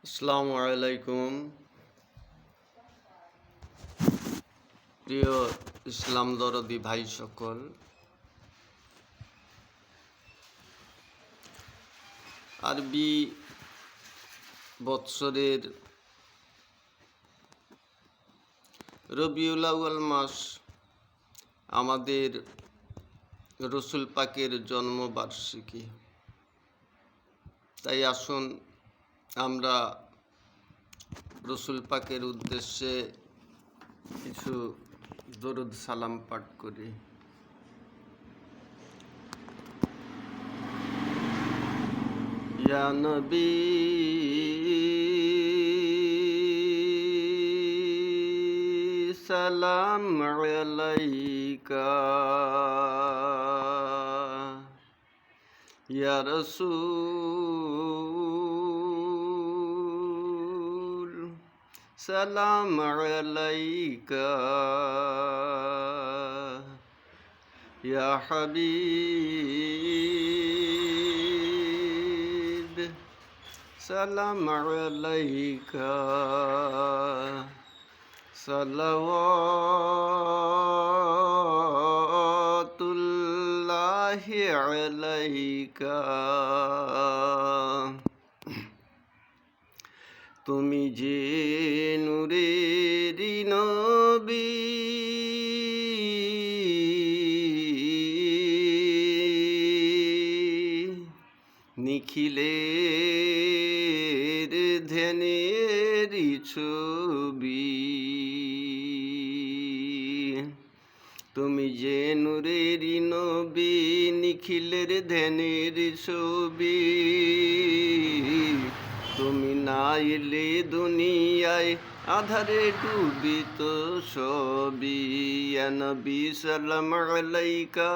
আসসালামু আলাইকুম। প্রিয় ইসলাম দরদি ভাই সকল, আরবি বৎসরের রবিউল আউয়াল মাস আমাদের রসুল পাকের জন্মবার্ষিকী। তাই আসুন আমরা রসুল পাকের উদ্দেশ্যে কিছু দরুদ সালাম পাঠ করি। ইয়া নবী সালাম আলাইকা, ইয়া রাসূল সালাম আলাইকা, ইয়া হাবিব সালাম আলাইকা, সালাওয়াতুল্লাহি আলাইকা। তুমি যে নূরের নবী, নিখিলের ধ্যানের ছবি। তুমি যে নূরের নবী, নিখিলের ধ্যানের ছবি। তুমি না এলে দুনিয়ায় আধারে ডুবিত সবই। ইয়া নবী সালাম আলাইকা,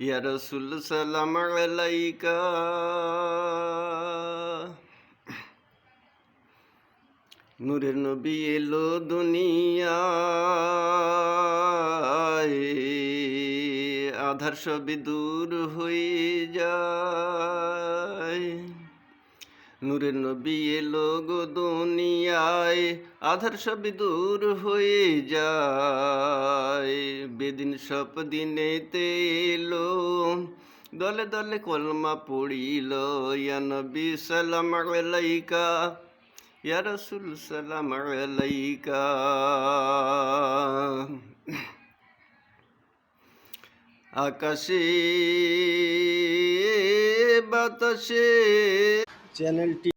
ইয়া রাসূল সালাম আলাইকা। নূরের নবী এলো দুনিয়ায়, আধার সবই দূর হয়ে যায়। নূরের নবী এলো গো দুনিয়ায়, আধার সবই দূর হয়ে যায়। বেদিন সব দিনেতে এলো, দলে দলে কলমা পড়িল। ইয়া নবী সালাম আলাইকা, ইয়া রাসূল সালাম আলাইকা। আকাশে বাতাসে চ্যানেলটি